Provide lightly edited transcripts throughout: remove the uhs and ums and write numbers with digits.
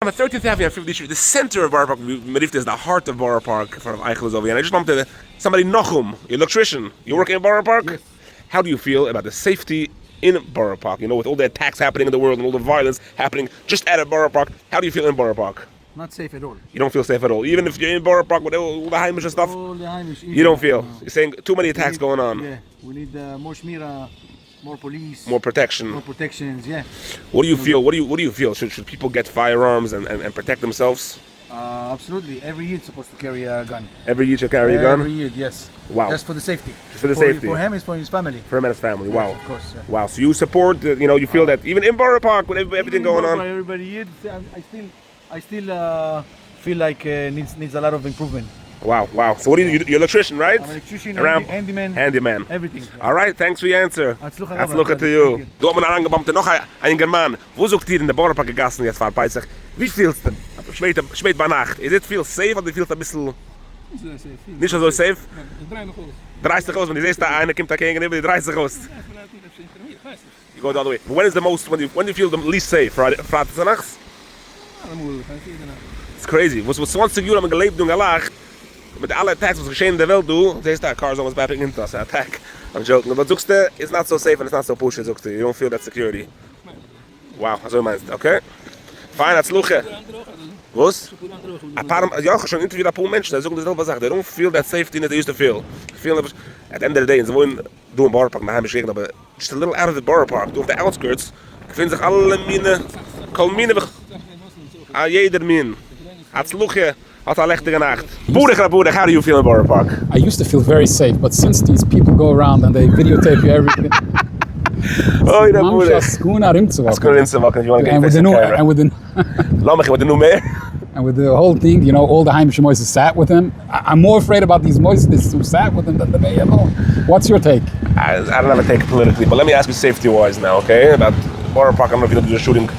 on 13th Avenue on 50th Street, the center of Boro Park. Marifta is the heart of Boro Park in front of Eichel is over here. And I just bumped into somebody, Nachum, your electrician. You working in Boro Park? Yes. How do you feel about the safety in Boro Park? You know, with all the attacks happening in the world and all the violence happening just at Boro Park, how do you feel in Boro Park? Not safe at all. You don't feel safe at all? Even if you're in Boro Park with all the Heimish and stuff? All the Heimish, You don't feel? You're saying too many attacks going on? Yeah, we need more shmira, more police. More protection? More protections, yeah. What do you feel? What do you feel? Should people get firearms and protect themselves? Absolutely. Every year supposed to carry a gun. Every year to carry a gun? Every year, yes. Wow. Just for the safety. Just for the safety. For him, it's for his family. For him and his family. Wow. Yes, of course. Yeah. Wow. So you support, you feel that even in Boro Park with everything going on. Everybody here, I still feel like needs a lot of improvement. Wow. So what are you're an electrician, right? I'm an electrician, Handyman. Everything. All right, thanks for your answer. Let's look at you. Du hast mir angebombt noch ein German. Wo sucht ihr in der Boro Park gegessen jetzt vor Peisach? Wie feels denn? Spät bei Nacht. Is it feel safe oder feels ein bisschen nicht so safe? 30 aus, wenn die siehst da eine kommt da gegenüber die 30 aus. You go the other way. When is the most when do you feel the least safe? Freitags nachts? It's crazy. Was 20 Jahre haben gelebt und gelacht. Mit alle attacks, was geschehen in der Welt, du siehst da, cars almost bapping into us, attack. I'm joking. But suchst du, it's not so safe and it's not so pushy, suchst du. You don't feel that security. Wow, so meinst du, okay? Fine, that's luche. Was? Ja, schon interviewed a paar Menschen, die sagen dieselbe Sache. They don't feel that safety that they used to feel. At the end of the day, sie wollen du in Boro Park, nach Heimisch Regen, aber just a little out of the Boro Park, du auf the outskirts, finden sich alle Kolmine, jeder Min. Hat's luche. Hat a lechtige Nacht. Boerdig, how do you feel in Boro Park? I used to feel very safe, but since these people go around and they videotape you everything, oh, yeah, boerdig. It's schoon rim to walk. If you want to get with the new mayor. And with the whole thing, you know, all the Heimish Moises sat with him. I'm more afraid about these Moises who sat with him than the mayor alone. What's your take? I don't have a take politically, but let me ask you safety-wise now, okay? About Boro Park, I don't know if you know the shooting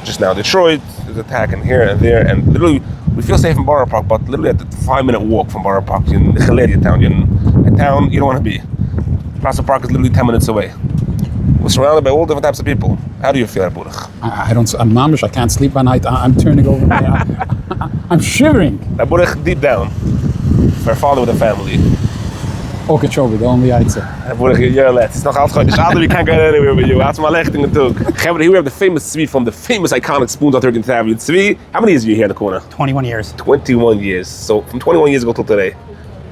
just now. Detroit, there's attacking here and there, and literally, we feel safe in Boro Park, but literally at the 5-minute walk from Boro Park, in Chaleria town, you're in a town you don't want to be. Plaza Park is literally 10 minutes away. We're surrounded by all different types of people. How do you feel, Boerdig? I'm mamish, I can't sleep at night. I'm turning over. I'm shivering. Boerdig, deep down, for a father with a family. Ook het show, the only answer. Boerdig, you're late. It's not altijd good. It's we can't get anywhere with you. That's my lechting too. Here we have the famous Tzvi from the famous iconic spoons on 13th Avenue. Tzvi, how many years are you here in the corner? 21 years. 21 years. So from 21 years ago till today,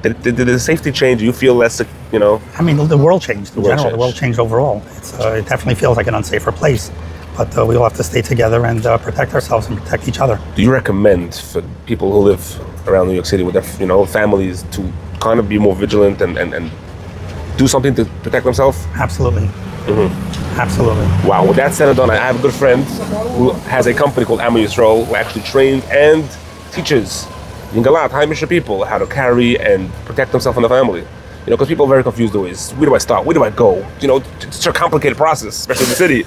did the safety change? Do you feel less, you know? I mean, the world changed in general. The world changed overall. It definitely feels like an unsafer place. But we all have to stay together and protect ourselves and protect each other. Do you recommend for people who live around New York City with their, families to kind of be more vigilant and do something to protect themselves? Absolutely. Mm-hmm. Absolutely. Wow. With that said and done, I have a good friend who has a company called Ammoyisroel, who actually trains and teaches Yingalat, Heimish people, how to carry and protect themselves and the family. Because people are very confused always. Where do I start? Where do I go? It's a complicated process, especially in the city.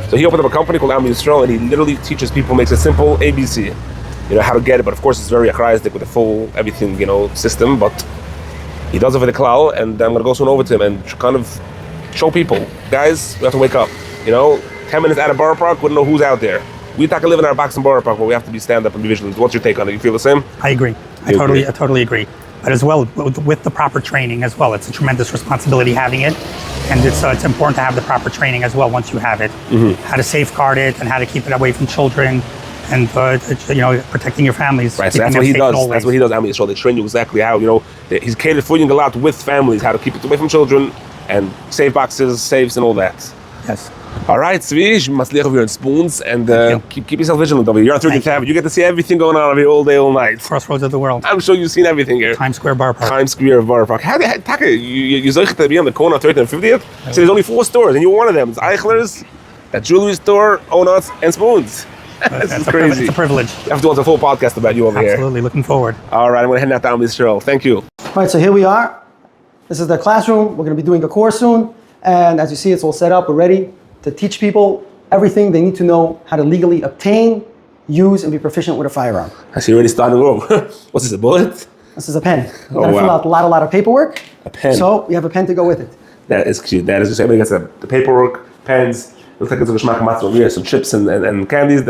So he opened up a company called Ammoyisroel, and he literally teaches people, makes a simple ABC, how to get it. But of course, it's very achrayistic with the full everything, system. But he does it for the klal, and I'm gonna go soon over to him and kind of show people, guys, we have to wake up. 10 minutes out of Boro Park, we don't know who's out there. We talk live in our box in Boro Park, but we have to be stand up and be vigilant. What's your take on it? You feel the same? I agree. I totally agree. But as well, with the proper training as well, it's a tremendous responsibility having it, and it's important to have the proper training as well once you have it. Mm-hmm. How to safeguard it and how to keep it away from children, and protecting your families. Right, so that's what he does. Always. That's what he does. Ammoyisroel, they train you exactly how. He's catered for you a lot with families, how to keep it away from children, and safe boxes, safes, and all that. Yes. All right, Tzvi, you must live over here in spoons, and keep yourself vigilant over here. You're on 13th Avenue. You get to see everything going on over here all day, all night. Crossroads of the world. I'm sure you've seen everything here. Times Square Boro Park. Times Square Boro Park. How you to be on the corner of 13th and 50th? So there's only 4 stores, and you're one of them. It's Eichler's, that jewelry store, Onuts, and Spoons. This is crazy. It's a privilege. I have to do a full podcast about you over here. Absolutely, looking forward. All right, I'm going to head out down this show. Thank you. All right, so here we are. This is the classroom. We're going to be doing a course soon. And as you see, it's all set up. We're ready to teach people everything they need to know how to legally obtain, use, and be proficient with a firearm. I see you already started wrong. What's this, a bullet? This is a pen. We're going to fill out a lot of paperwork. A pen. So we have a pen to go with it. That is cute. That is just everybody gets the paperwork, pens. Looks like it's a geschmack matzah over here. Some chips and candies.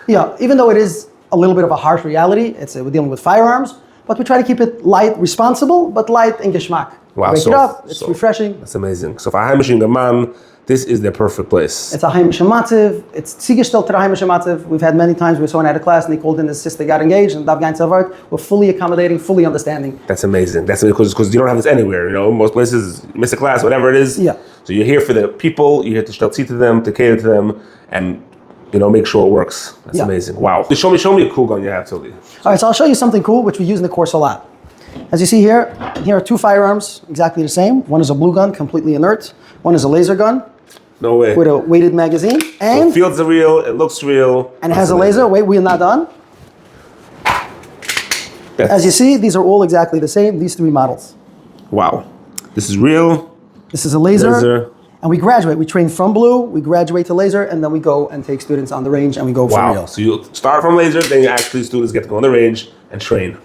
Yeah, even though it is a little bit of a harsh reality, we're dealing with firearms, but we try to keep it light, responsible, but light and geschmack. Wow, Wake it up, it's refreshing. That's amazing. So for Heimischen Gaman, this is the perfect place. It's a Heimischen Matziv. It's zugestellt to the Heimischen Matziv. We've had many times where someone had a class and they called in, his sister got engaged, and we're fully accommodating, fully understanding. That's amazing. That's because you don't have this anywhere. You know, most places you miss a class, whatever it is. Yeah. So you're here for the people. You're here to stelzi to them, to cater to them, and make sure it works. That's amazing. Wow. Show me a cool gun you have, Tilly. All right, so I'll show you something cool which we use in the course a lot. As you see here are two firearms, exactly the same. One is a blue gun, completely inert. One is a laser gun. No way. With a weighted magazine. And it feels real, it looks real. And it has a laser. Wait, we're not done. As you see, these are all exactly the same, these three models. Wow. This is real. This is a laser. And we graduate. We train from blue, we graduate to laser, and then we go and take students on the range and we go for real. So you start from laser, then actually students get to go on the range and train.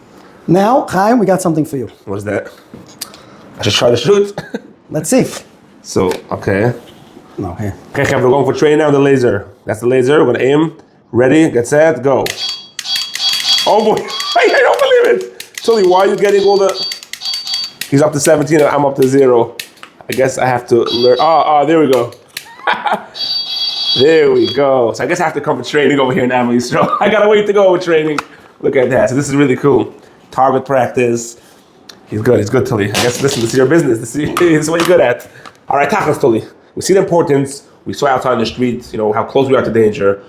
Now, Chaim, we got something for you. What is that? I should try to shoot. Let's see. So, okay. No, here. Okay, we're going for train now, the laser. That's the laser. We're gonna aim. Ready, get set, go. Oh boy, I don't believe it. Tilly, why are you getting all the... He's up to 17 and I'm up to 0. I guess I have to learn. There we go. There we go. So I guess I have to come for training over here in Ammoyisroel. I gotta wait to go with training. Look at that. So this is really cool. Target practice. He's good, Tilly. I guess this is your business. This is what you're good at. All right, tachlis, Tilly. We see the importance. We saw outside in the street, how close we are to danger,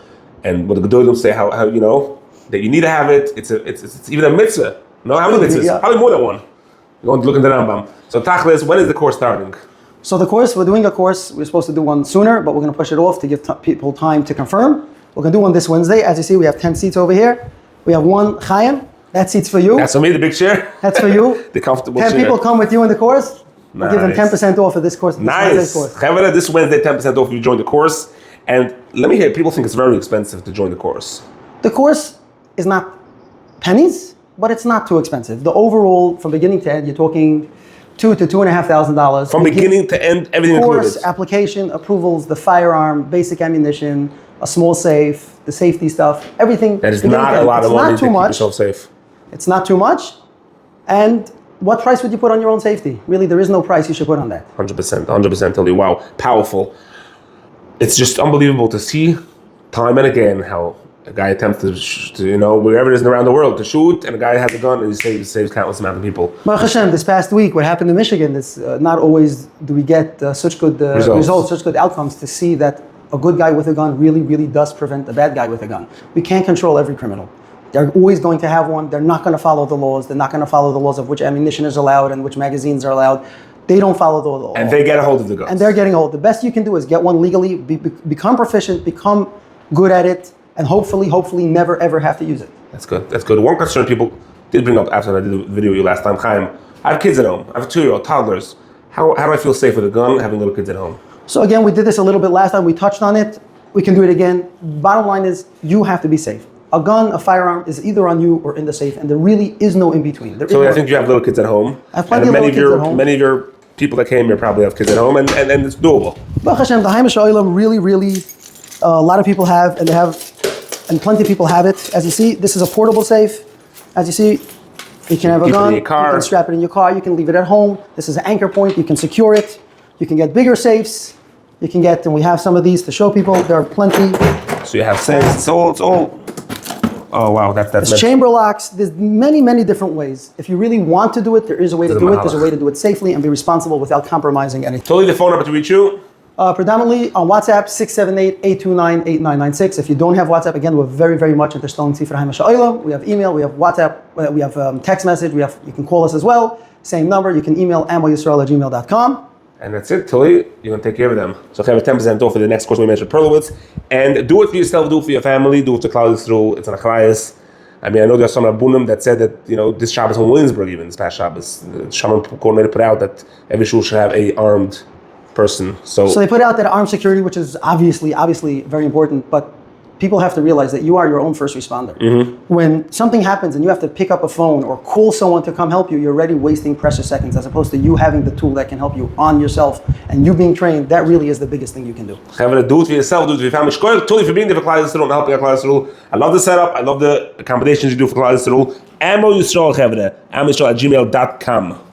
and what the Gedolim say, how that you need to have it. It's even a mitzvah. No, how many mitzvahs? Yeah. Probably more than one. You're going to look into the Rambam. So tachlis, when is the course starting? So the course, we're doing a course. We're supposed to do one sooner, but we're going to push it off to give people time to confirm. We're going to do one this Wednesday. As you see, we have 10 seats over here. We have one Chaim. That seat's for you. That's for me, the big chair. That's for you. The comfortable 10 chair. people come with you in the course. Nice. We'll give them 10% off of this course. Nice. This Wednesday, 10% off if you join the course. And let me hear, people think it's very expensive to join the course. The course is not pennies, but it's not too expensive. The overall, from beginning to end, you're talking $2,000 to $2,500. From beginning to end, everything course, included. Application, approvals, the firearm, basic ammunition, a small safe, the safety stuff, everything. That is not a lot of money to keep yourself safe. It's not too much. And what price would you put on your own safety? Really, there is no price you should put on that. 100%, Tilly. Wow, powerful. It's just unbelievable to see time and again how a guy attempts to wherever it is around the world, to shoot, and a guy has a gun and he saves countless amount of people. Baruch Hashem, this past week, what happened in Michigan, is not always do we get such good results, such good outcomes to see that a good guy with a gun really, really does prevent a bad guy with a gun. We can't control every criminal. They're always going to have one. They're not going to follow the laws. They're not going to follow the laws of which ammunition is allowed and which magazines are allowed. They don't follow the law. And they get a hold of the guns. And they're getting a hold. The best you can do is get one legally, become proficient, become good at it, and hopefully never ever have to use it. That's good. One concern people did bring up after I did the video with you last time, Chaim. I have kids at home. I have a 2-year-old, toddlers. How do I feel safe with a gun having little kids at home? So again, we did this a little bit last time. We touched on it. We can do it again. Bottom line is, you have to be safe. A gun, a firearm is either on you or in the safe, and there really is no in between. So I think you have little kids at home. I have plenty of little kids at home. Many of your people that came here probably have kids at home, and it's doable. Baruch Hashem, the Yisroel really, a lot of people have, and plenty of people have it. As you see, this is a portable safe. As you see, you can have a gun, you can strap it in your car, you can leave it at home. This is an anchor point, you can secure it. You can get bigger safes. You can get, and we have some of these to show people. There are plenty. So you have safes. It's all. Oh wow, that's. There's chamber locks. There's many different ways. If you really want to do it, there is a way to do it. There's a way to do it safely and be responsible without compromising anything. Totally, the phone number to reach you. Predominantly on WhatsApp, 678-829-8996. If you don't have WhatsApp, again, we're very much into Stone Tzifra Yisroel. We have email, we have WhatsApp, we have text message. You can call us as well. Same number. You can email Ammoyisroel@gmail.com. And that's it, Tilly. You're going to take care of them. So have a 10% off for the next course we mentioned, Perlowitz. And do it for yourself, do it for your family, do it to Klal Yisroel. It's an achrayus. I mean, I know there's some Rabbunim that said that, this Shabbos in Williamsburg, even this past Shabbos, the Shaman coordinator put out that every shul should have a armed person. So they put out that armed security, which is obviously very important, but people have to realize that you are your own first responder. When something happens and you have to pick up a phone or call someone to come help you, you're already wasting precious seconds, as opposed to you having the tool that can help you on yourself and you being trained. That really is the biggest thing you can do. Do it for yourself, do it for your family. Totally for being there for Klal Yisrael and helping Klal Yisrael. I love the setup. I love the accommodations you do for Klal Yisrael. Ammoyisroel, Ammoyisroel@gmail.com.